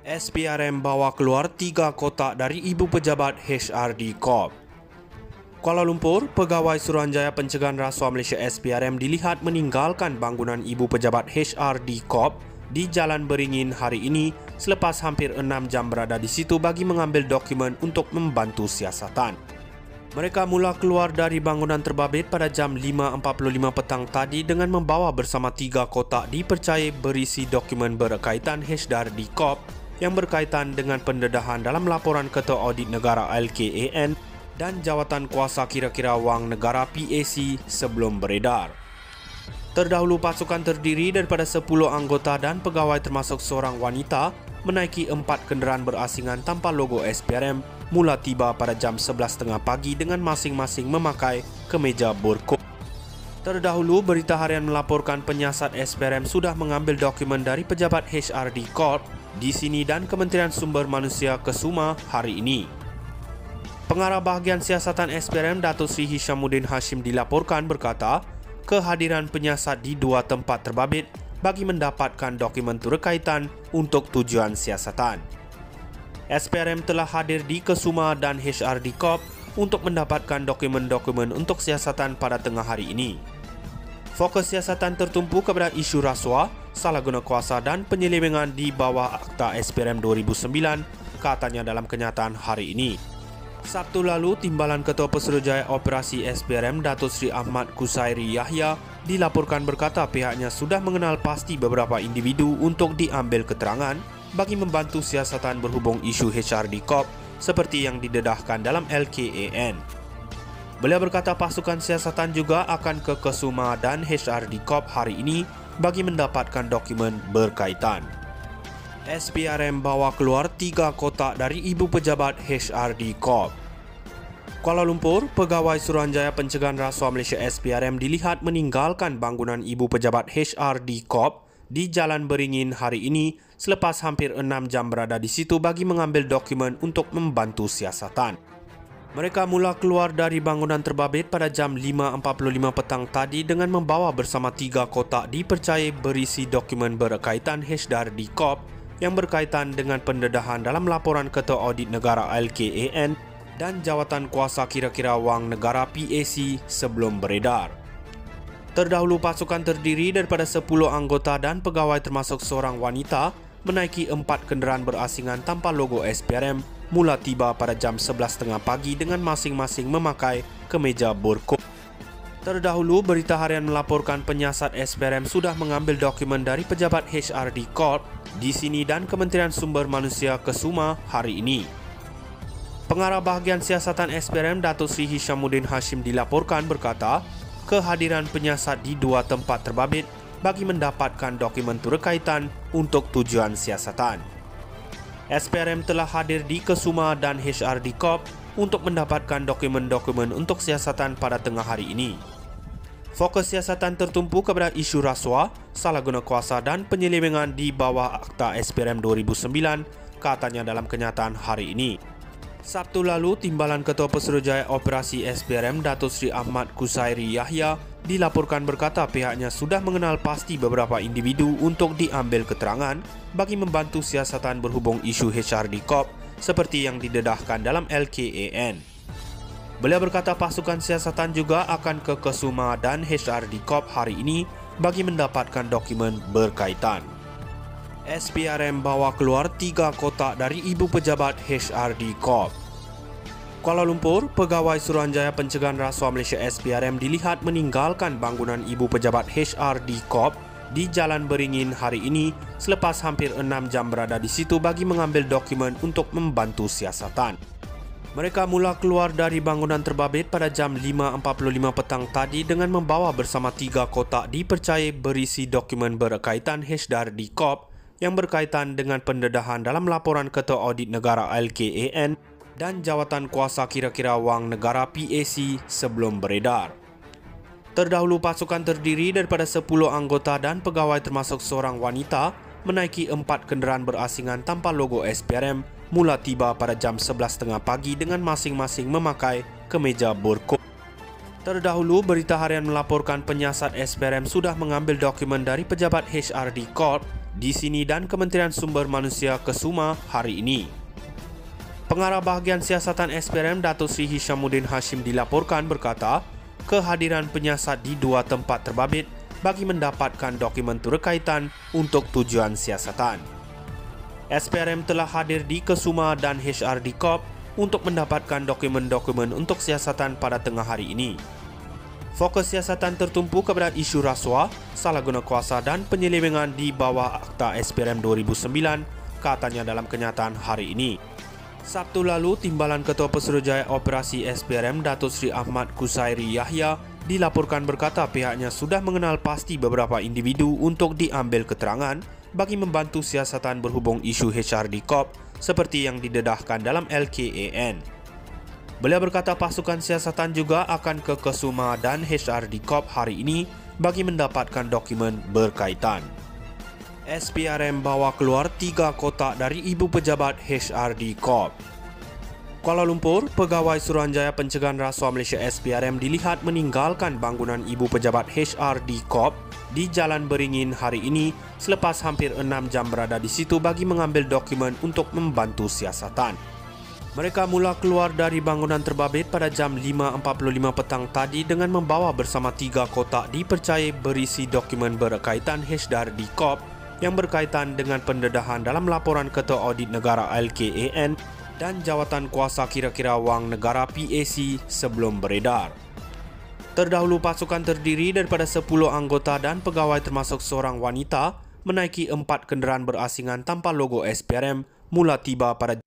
SPRM bawa keluar 3 kotak dari Ibu Pejabat HRD Corp. Kuala Lumpur, Pegawai Suruhanjaya Pencegahan Rasuah Malaysia SPRM dilihat meninggalkan bangunan Ibu Pejabat HRD Corp di Jalan Beringin hari ini selepas hampir 6 jam berada di situ bagi mengambil dokumen untuk membantu siasatan. Mereka mula keluar dari bangunan terbabit pada jam 5.45 petang tadi dengan membawa bersama 3 kotak dipercayai berisi dokumen berkaitan HRD Corp yang berkaitan dengan pendedahan dalam laporan Ketua Audit Negara LKAN dan Jawatan Kuasa Kira-Kira Wang Negara PAC sebelum beredar. Terdahulu pasukan terdiri daripada 10 anggota dan pegawai termasuk seorang wanita menaiki 4 kenderaan berasingan tanpa logo SPRM mula tiba pada jam 11.30 pagi dengan masing-masing memakai kemeja berkod. Terdahulu, Berita Harian melaporkan penyiasat SPRM sudah mengambil dokumen dari pejabat HRD Corp di sini dan Kementerian Sumber Manusia Kesuma hari ini. Pengarah Bahagian Siasatan SPRM Datuk Seri Hishamuddin Hashim dilaporkan berkata, kehadiran penyiasat di 2 tempat terbabit bagi mendapatkan dokumen berkaitan untuk tujuan siasatan. SPRM telah hadir di Kesuma dan HRD Corp untuk mendapatkan dokumen-dokumen untuk siasatan pada tengah hari ini. Fokus siasatan tertumpu kepada isu rasuah, salah guna kuasa dan penyelewengan di bawah Akta SPRM 2009, katanya dalam kenyataan hari ini. Sabtu lalu, Timbalan Ketua Pesuruhjaya Operasi SPRM Datuk Seri Ahmad Kusairi Yahya dilaporkan berkata pihaknya sudah mengenal pasti beberapa individu untuk diambil keterangan bagi membantu siasatan berhubung isu HRD Corp seperti yang didedahkan dalam LKAN. Beliau berkata pasukan siasatan juga akan ke Kesuma dan HRD Corp hari ini bagi mendapatkan dokumen berkaitan. SPRM bawa keluar 3 kotak dari Ibu Pejabat HRD Corp. Kuala Lumpur, Pegawai Suruhanjaya Pencegahan Rasuah Malaysia SPRM dilihat meninggalkan bangunan Ibu Pejabat HRD Corp di Jalan Beringin hari ini selepas hampir 6 jam berada di situ bagi mengambil dokumen untuk membantu siasatan. Mereka mula keluar dari bangunan terbabit pada jam 5.45 petang tadi dengan membawa bersama 3 kotak dipercayai berisi dokumen berkaitan HRD Corp yang berkaitan dengan pendedahan dalam laporan Ketua Audit Negara LKAN dan Jawatan Kuasa Kira-Kira Wang Negara PAC sebelum beredar. Terdahulu pasukan terdiri daripada 10 anggota dan pegawai termasuk seorang wanita menaiki 4 kenderaan berasingan tanpa logo SPRM mula tiba pada jam 11.30 pagi dengan masing-masing memakai kemeja berkod. Terdahulu, Berita Harian melaporkan penyiasat SPRM sudah mengambil dokumen dari pejabat HRD Corp di sini dan Kementerian Sumber Manusia Kesuma hari ini. Pengarah Bahagian Siasatan SPRM Datuk Seri Hishamuddin Hashim dilaporkan berkata, kehadiran penyiasat di 2 tempat terbabit bagi mendapatkan dokumen berkaitan untuk tujuan siasatan. SPRM telah hadir di Kesuma dan HRD Corp untuk mendapatkan dokumen-dokumen untuk siasatan pada tengah hari ini. Fokus siasatan tertumpu kepada isu rasuah, salah guna kuasa dan penyelewengan di bawah Akta SPRM 2009, katanya dalam kenyataan hari ini. Sabtu lalu, Timbalan Ketua Pesuruhjaya Operasi SPRM Datuk Seri Ahmad Kusairi Yahya dilaporkan berkata pihaknya sudah mengenal pasti beberapa individu untuk diambil keterangan bagi membantu siasatan berhubung isu HRD Corp seperti yang didedahkan dalam LKAN. Beliau berkata pasukan siasatan juga akan ke Kesuma dan HRD Corp hari ini bagi mendapatkan dokumen berkaitan. SPRM bawa keluar 3 kotak dari Ibu Pejabat HRD Corp. Kuala Lumpur, Pegawai Suruhanjaya Pencegahan Rasuah Malaysia SPRM dilihat meninggalkan bangunan Ibu Pejabat HRD Corp di Jalan Beringin hari ini selepas hampir 6 jam berada di situ bagi mengambil dokumen untuk membantu siasatan. Mereka mula keluar dari bangunan terbabit pada jam 5.45 petang tadi dengan membawa bersama 3 kotak dipercayai berisi dokumen berkaitan HRD Corp yang berkaitan dengan pendedahan dalam laporan Ketua Audit Negara LKAN dan Jawatan Kuasa Kira-Kira Wang Negara PAC sebelum beredar. Terdahulu pasukan terdiri daripada 10 anggota dan pegawai termasuk seorang wanita menaiki 4 kenderaan berasingan tanpa logo SPRM mula tiba pada jam 11.30 pagi dengan masing-masing memakai kemeja berkod. Terdahulu, Berita Harian melaporkan penyiasat SPRM sudah mengambil dokumen dari pejabat HRD Corp di sini dan Kementerian Sumber Manusia Kesuma hari ini. Pengarah Bahagian Siasatan SPRM Datuk Seri Hishamuddin Hashim dilaporkan berkata, kehadiran penyiasat di dua tempat terbabit bagi mendapatkan dokumen turkaitan untuk tujuan siasatan. SPRM telah hadir di Kesuma dan HRD Corp untuk mendapatkan dokumen-dokumen untuk siasatan pada tengah hari ini. Fokus siasatan tertumpu kepada isu rasuah, salah guna kuasa dan penyelewengan di bawah Akta SPRM 2009, katanya dalam kenyataan hari ini. Sabtu lalu, Timbalan Ketua Pesuruhjaya Operasi SPRM Datuk Seri Ahmad Kusairi Yahya dilaporkan berkata pihaknya sudah mengenal pasti beberapa individu untuk diambil keterangan bagi membantu siasatan berhubung isu HRD Corp seperti yang didedahkan dalam LKAN. Beliau berkata pasukan siasatan juga akan ke Kesuma dan HRD Corp hari ini bagi mendapatkan dokumen berkaitan. SPRM bawa keluar 3 kotak dari ibu pejabat HRD Corp. Kuala Lumpur, Pegawai Suruhanjaya Pencegahan Rasuah Malaysia SPRM dilihat meninggalkan bangunan ibu pejabat HRD Corp di Jalan Beringin hari ini selepas hampir 6 jam berada di situ bagi mengambil dokumen untuk membantu siasatan. Mereka mula keluar dari bangunan terbabit pada jam 5.45 petang tadi dengan membawa bersama 3 kotak dipercayai berisi dokumen berkaitan HRD Corp yang berkaitan dengan pendedahan dalam laporan Ketua Audit Negara LKAN dan Jawatan Kuasa Kira-kira Wang Negara PAC sebelum beredar. Terdahulu pasukan terdiri daripada 10 anggota dan pegawai termasuk seorang wanita menaiki 4 kenderaan berasingan tanpa logo SPRM mula tiba pada